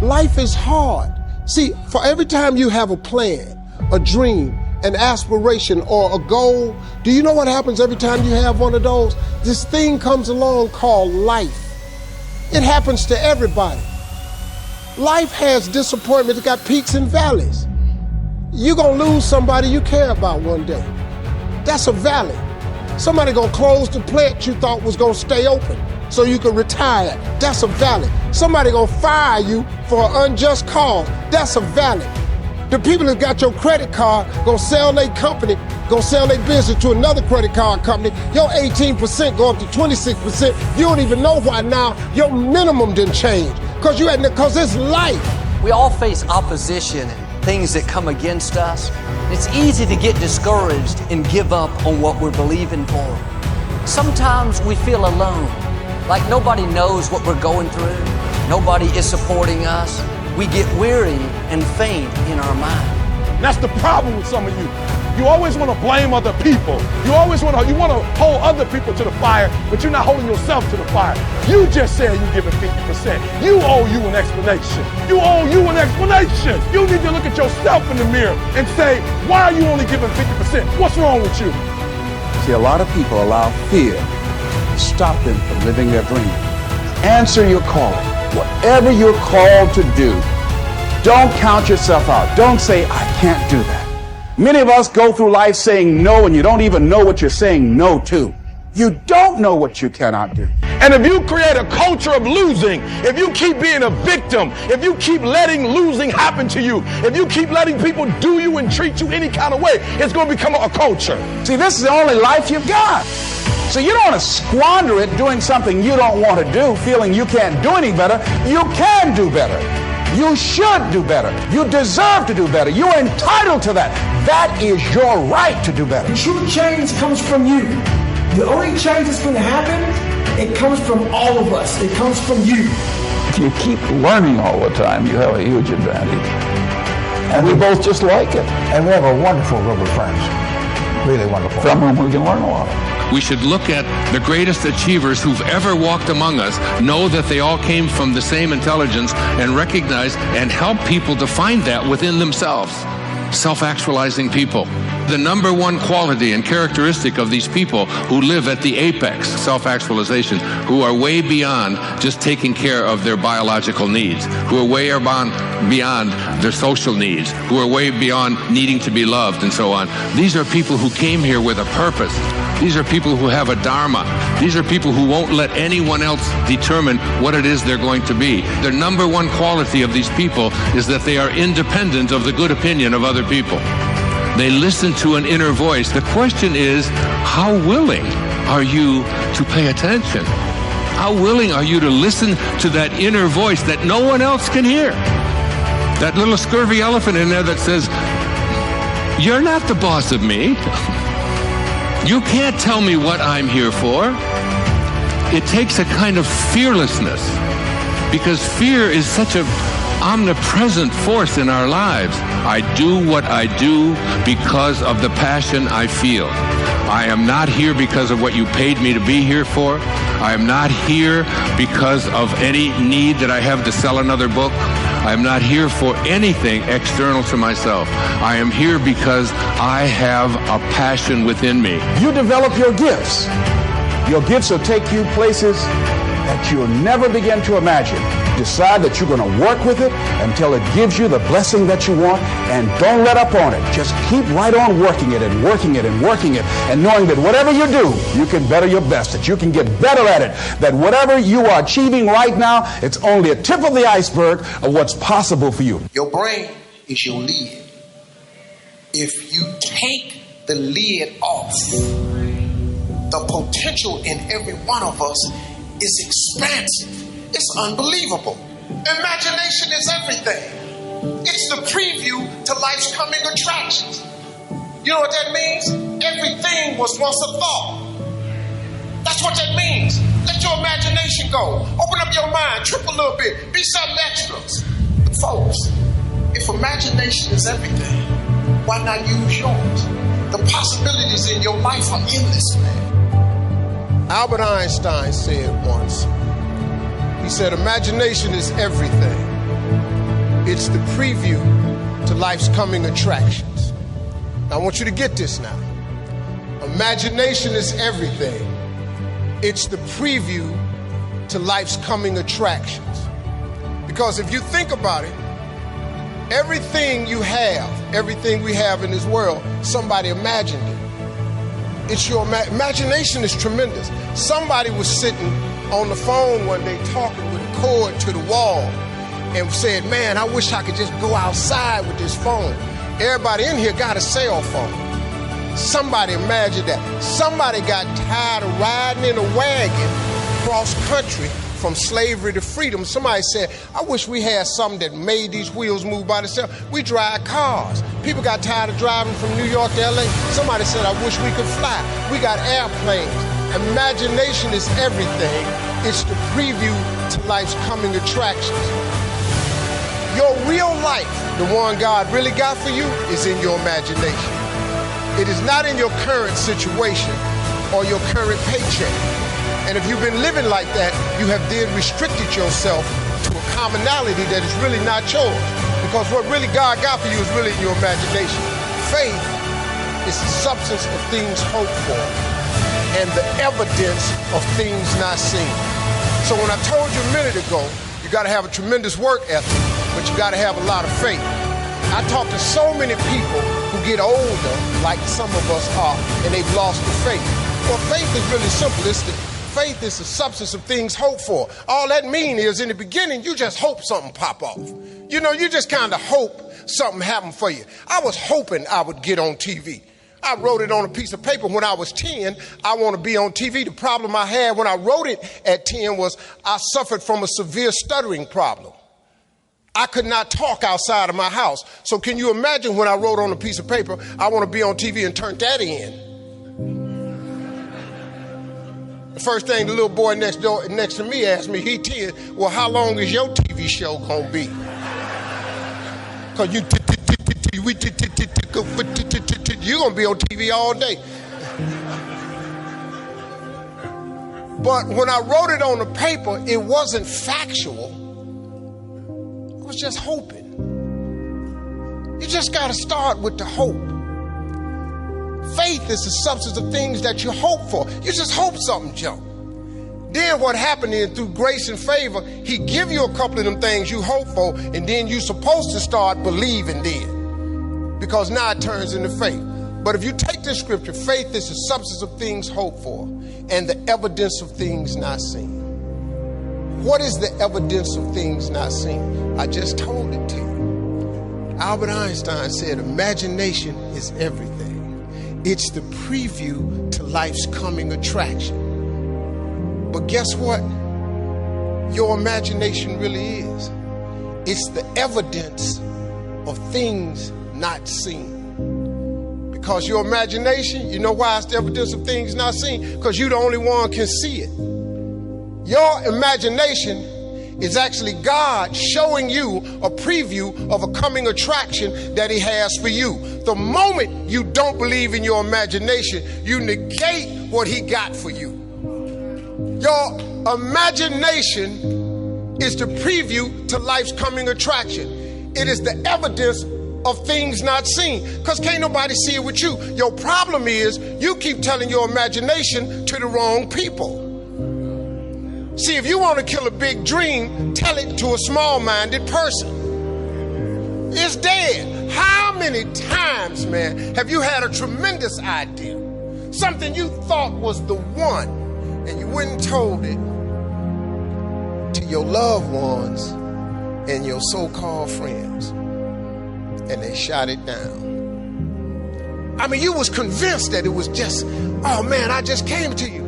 Life is hard. See, for every time you have a plan, a dream, an aspiration, or a goal, do you know what happens every time you have one of those? This thing comes along called life. It happens to everybody. Life has disappointment. It's got peaks and valleys. You're gonna lose somebody you care about one day. That's a valley. Somebody gonna close the plant you thought was gonna stay open so you could retire. That's a valley. Somebody gonna fire you for an unjust cause. That's a valley. The people that got your credit card gonna sell their company, gonna sell their business to another credit card company. Your 18% go up to 26%. You don't even know why now. Your minimum didn't change because it's life. We all face opposition and things that come against us. It's easy to get discouraged and give up on what we're believing for. Sometimes we feel alone, like nobody knows what we're going through. Nobody is supporting us. We get weary and faint in our mind. That's the problem with some of you. You always want to blame other people. You want to hold other people to the fire, but you're not holding yourself to the fire. You just said you're giving 50%. You owe you an explanation. You owe you an explanation. You need to look at yourself in the mirror and say, why are you only giving 50%? What's wrong with you? See, a lot of people allow fear to stop them from living their dream. Answer your calling. Whatever you're called to do, don't count yourself out. Don't say, I can't do that. Many of us go through life saying no, and you don't even know what you're saying no to. You don't know what you cannot do. And if you create a culture of losing, if you keep being a victim, if you keep letting losing happen to you, if you keep letting people do you and treat you any kind of way, it's going to become a culture. See, this is the only life you've got. So you don't want to squander it doing something you don't want to do, feeling you can't do any better. You can do better. You should do better. You deserve to do better. You're entitled to that. That is your right to do better. True change comes from you. The only change that's going to happen, it comes from all of us. It comes from you. If you keep learning all the time, you have a huge advantage. And we both just like it. And we have a wonderful group of friends. Really wonderful. From whom we can learn a lot. We should look at the greatest achievers who've ever walked among us, know that they all came from the same intelligence, and recognize and help people to find that within themselves. Self-actualizing people. The number one quality and characteristic of these people who live at the apex, self-actualization, who are way beyond just taking care of their biological needs, who are way beyond their social needs, who are way beyond needing to be loved and so on. These are people who came here with a purpose. These are people who have a dharma. These are people who won't let anyone else determine what it is they're going to be. The number one quality of these people is that they are independent of the good opinion of other people. They listen to an inner voice. The question is, how willing are you to pay attention? How willing are you to listen to that inner voice that no one else can hear? That little scurvy elephant in there that says, you're not the boss of me. You can't tell me what I'm here for. It takes a kind of fearlessness, because fear is such an omnipresent force in our lives. I do what I do because of the passion I feel. I am not here because of what you paid me to be here for. I am not here because of any need that I have to sell another book. I am not here for anything external to myself. I am here because I have a passion within me. You develop your gifts. Your gifts will take you places that you'll never begin to imagine. Decide that you're going to work with it until it gives you the blessing that you want, and don't let up on it. Just keep right on working it and working it and working it, and knowing that whatever you do, you can better your best, that you can get better at it, that whatever you are achieving right now, it's only a tip of the iceberg of what's possible for you. Your brain is your lid. If you take the lid off, the potential in every one of us is expansive. It's unbelievable. Imagination is everything. It's the preview to life's coming attractions. You know what that means? Everything was once a thought. That's what that means. Let your imagination go. Open up your mind, trip a little bit, be something extra. But folks, if imagination is everything, why not use yours? The possibilities in your life are endless, man. Albert Einstein said once, he said, imagination is everything. It's the preview to life's coming attractions. Now, I want you to get this now. Imagination is everything. It's the preview to life's coming attractions. Because if you think about it, everything you have, everything we have in this world, somebody imagined it. It's your imagination is tremendous. Somebody was sitting on the phone one day talking with a cord to the wall and said, man, I wish I could just go outside with this phone. Everybody in here got a cell phone. Somebody imagined that. Somebody got tired of riding in a wagon cross country from slavery to freedom. Somebody said, I wish we had something that made these wheels move by themselves. We drive cars. People got tired of driving from New York to LA. Somebody said, I wish we could fly. We got airplanes. Imagination is everything. It's the preview to life's coming attractions. Your real life, the one God really got for you, is in your imagination. It is not in your current situation or your current paycheck. And if you've been living like that, you have then restricted yourself to a commonality that is really not yours. Because what really God got for you is really in your imagination. Faith is the substance of things hoped for and the evidence of things not seen. So when I told you a minute ago, you got to have a tremendous work ethic, but you got to have a lot of faith. I talk to so many people who get older, like some of us are, and they've lost the faith. Well, faith is really simple. Faith is the substance of things hoped for. All that means is in the beginning, you just hope something pop off. You know, you just kind of hope something happened for you. I was hoping I would get on TV. I wrote it on a piece of paper when I was 10. I want to be on TV. The problem I had when I wrote it at 10 was I suffered from a severe stuttering problem. I could not talk outside of my house. So can you imagine when I wrote on a piece of paper, I want to be on TV and turned that in? The first thing the little boy next to me asked me, he 10, well, how long is your TV show going to be? Because you're going to be on TV all day. But when I wrote it on the paper, it wasn't factual. I was just hoping. You just got to start with the hope. Faith is the substance of things that you hope for. You just hope something jump. Then what happened is through grace and favor, he give you a couple of them things you hope for, and then you're supposed to start believing then. Because now it turns into faith. But if you take this scripture, faith is the substance of things hoped for and the evidence of things not seen. What is the evidence of things not seen? I just told it to you. Albert Einstein said, imagination is everything. It's the preview to life's coming attraction. But guess what? Your imagination really is. It's the evidence of things not seen. Because your imagination, you know why it's the evidence of things not seen? Because you're the only one can see it. Your imagination is actually God showing you a preview of a coming attraction that he has for you. The moment you don't believe in your imagination, you negate what he got for you. Your imagination is the preview to life's coming attraction. It is the evidence of things not seen, because can't nobody see it with you. Your problem is you keep telling your imagination to the wrong people. See, if you want to kill a big dream, tell it to a small-minded person. It's dead. How many times, man, have you had a tremendous idea? Something you thought was the one, and you went and told it to your loved ones and your so-called friends, and they shot it down. I mean, you was convinced that it was just, oh man, I just came to you.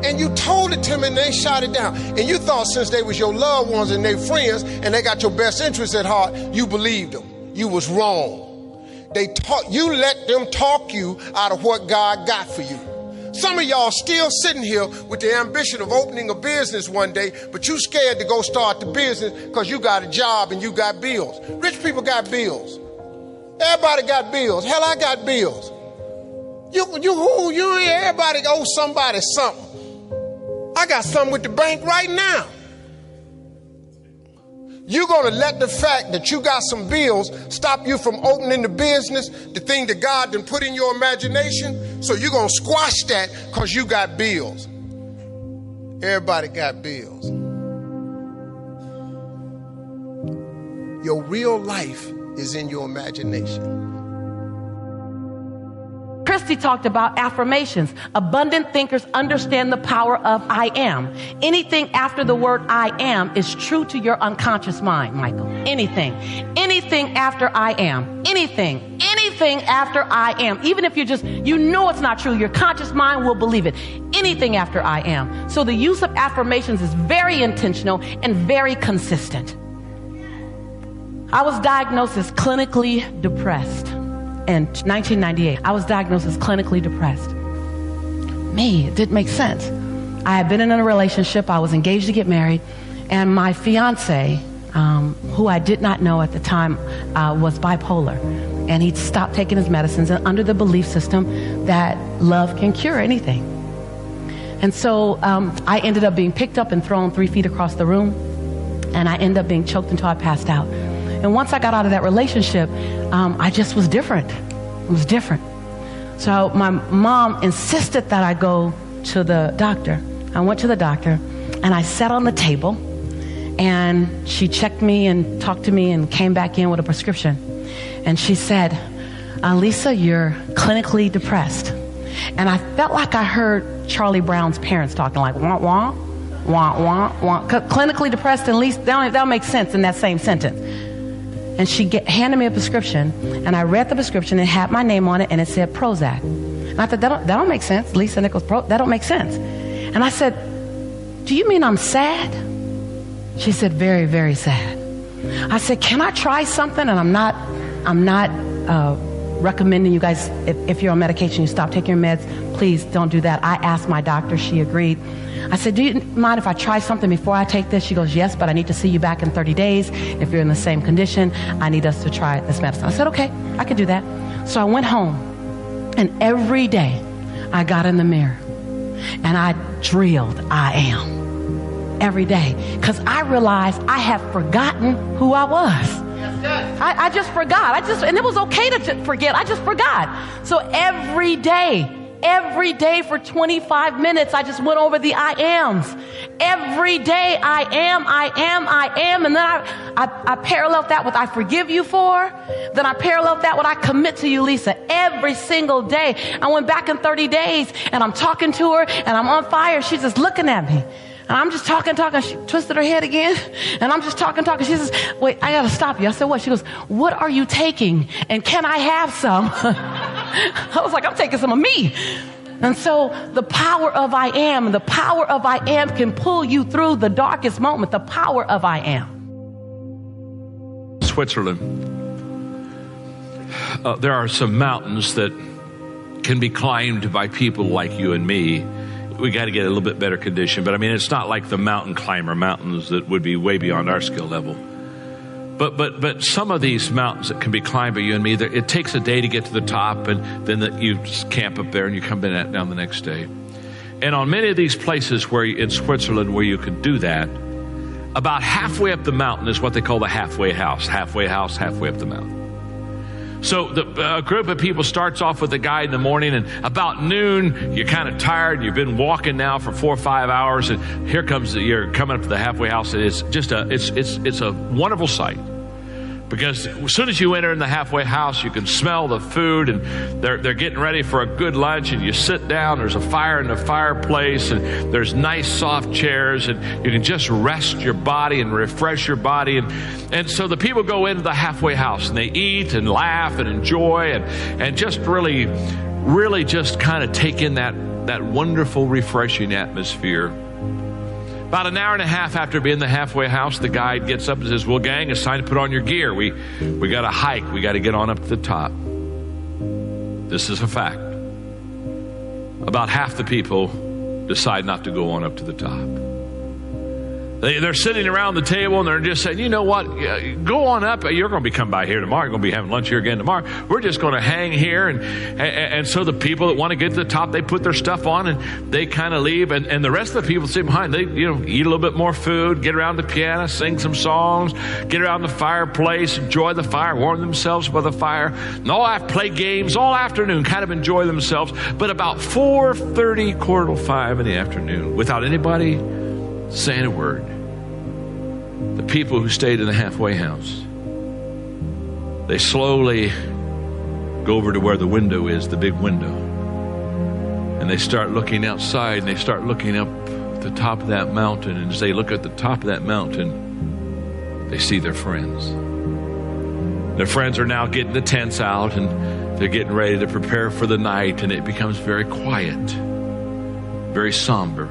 And you told it to them and they shot it down. And you thought since they was your loved ones and their friends and they got your best interests at heart, you believed them. You was wrong. You let them talk you out of what God got for you. Some of y'all still sitting here with the ambition of opening a business one day, but you scared to go start the business because you got a job and you got bills. Rich people got bills. Everybody got bills. Hell, I got bills. Everybody owe somebody something. I got something with the bank right now. You're going to let the fact that you got some bills stop you from opening the business, the thing that God done put in your imagination. So you're going to squash that because you got bills. Everybody got bills. Your real life is in your imagination. Christy talked about affirmations. Abundant thinkers understand the power of I am. Anything after the word I am is true to your unconscious mind, Michael. Anything after I am. Anything after I am. Even if you know it's not true, your conscious mind will believe it. Anything after I am. So the use of affirmations is very intentional and very consistent. I was diagnosed as clinically depressed. In 1998, I was diagnosed as clinically depressed. It didn't make sense. I had been in a relationship. I was engaged to get married. And my fiance, who I did not know at the time, was bipolar. And he'd stopped taking his medicines and under the belief system that love can cure anything. And so I ended up being picked up and thrown 3 feet across the room. And I ended up being choked until I passed out. And once I got out of that relationship, I just was different. It was different. So my mom insisted that I go to the doctor. I went to the doctor and I sat on the table and she checked me and talked to me and came back in with a prescription. And she said, Lisa, you're clinically depressed. And I felt like I heard Charlie Brown's parents talking like, wah, wah, wah, wah, wah. Clinically depressed, at least that'll make sense in that same sentence. And she handed me a prescription, and I read the prescription. It had my name on it, and it said Prozac. And I thought, that don't make sense. Lisa Nichols, that don't make sense. And I said, do you mean I'm sad? She said, very, very sad. I said, can I try something? And I'm not recommending you guys, if you're on medication, you stop taking your meds. Please don't do that. I asked my doctor. She agreed. I said, do you mind if I try something before I take this? She goes, yes, but I need to see you back in 30 days. If you're in the same condition, I need us to try this medicine. I said, okay, I can do that. So I went home, and every day I got in the mirror and I drilled I am every day, because I realized I had forgotten who I was. I just forgot. And it was okay to forget. I just forgot. So every day for 25 minutes, I just went over the I ams. Every day, I am. And then I paralleled that with I forgive you for. Then I paralleled that with I commit to you, Lisa. Every single day. I went back in 30 days and I'm talking to her and I'm on fire. She's just looking at me. And I'm just talking. She twisted her head again. And I'm just talking. She says, wait, I got to stop you. I said, what? She goes, what are you taking? And can I have some? I was like, I'm taking some of me. And so the power of I am can pull you through the darkest moment. The power of I am. Switzerland. There are some mountains that can be climbed by people like you and me. We got to get a little bit better condition. But I mean, it's not like the mountain climber mountains that would be way beyond our skill level. But some of these mountains that can be climbed by you and me, it takes a day to get to the top, and then you just camp up there and you come down the next day. And on many of these places in Switzerland where you could do that, about halfway up the mountain is what they call the halfway house. Halfway house, halfway up the mountain. So a group of people starts off with a guide in the morning, and about noon, you're kind of tired. You've been walking now for 4 or 5 hours, and you're coming up to the halfway house, and it's just it's a wonderful sight. Because as soon as you enter in the halfway house, you can smell the food, and they're getting ready for a good lunch, and you sit down, there's a fire in the fireplace, and there's nice soft chairs, and you can just rest your body and refresh your body. And so the people go into the halfway house, and they eat and laugh and enjoy and just really, really just kind of take in that wonderful, refreshing atmosphere. About an hour and a half after being in the halfway house, the guide gets up and says, well, gang, it's time to put on your gear. We got to hike. We got to get on up to the top. This is a fact. About half the people decide not to go on up to the top. They're sitting around the table and they're just saying, you know what, go on up. You're going to be coming by here tomorrow. You're going to be having lunch here again tomorrow. We're just going to hang here. And so the people that want to get to the top, they put their stuff on and they kind of leave. And the rest of the people sit behind. They eat a little bit more food, get around the piano, sing some songs, get around the fireplace, enjoy the fire, warm themselves by the fire. And play games all afternoon, kind of enjoy themselves. But about 4:30, 4:45 in the afternoon, without anybody saying a word, the people who stayed in the halfway house, they slowly go over to where the window is, the big window, and they start looking outside, and they start looking up at the top of that mountain. And as they look at the top of that mountain, they see their friends. Their friends are now getting the tents out, and they're getting ready to prepare for the night, and it becomes very quiet, very somber.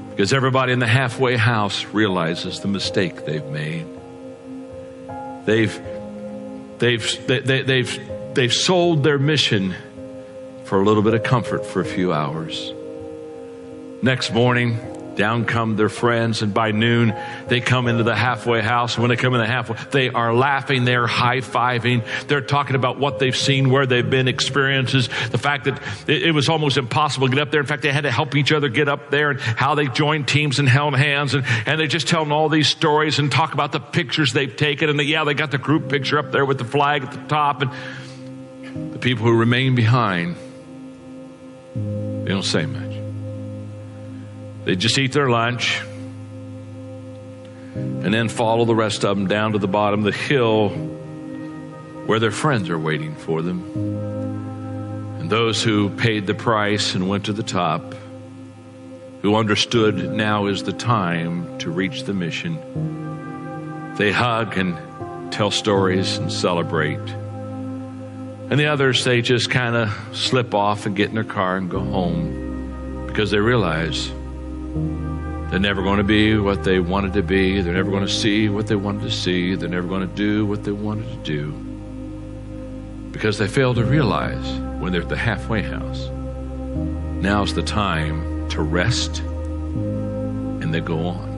Because everybody in the halfway house realizes the mistake they've made. They've sold their mission for a little bit of comfort for a few hours. Next morning, down come their friends, and by noon, they come into the halfway house. And when they come in the halfway, they are laughing, they're high-fiving, they're talking about what they've seen, where they've been, experiences, the fact that it was almost impossible to get up there. In fact, they had to help each other get up there, and how they joined teams and held hands, and they just tell them all these stories and talk about the pictures they've taken, and they got the group picture up there with the flag at the top, and the people who remain behind, they don't say much. They just eat their lunch and then follow the rest of them down to the bottom of the hill where their friends are waiting for them. And those who paid the price and went to the top, who understood now is the time to reach the mission, they hug and tell stories and celebrate. And the others, they just kind of slip off and get in their car and go home, because they realize they're never going to be what they wanted to be. They're never going to see what they wanted to see. They're never going to do what they wanted to do, because they failed to realize when they're at the halfway house, now's the time to rest, and they go on.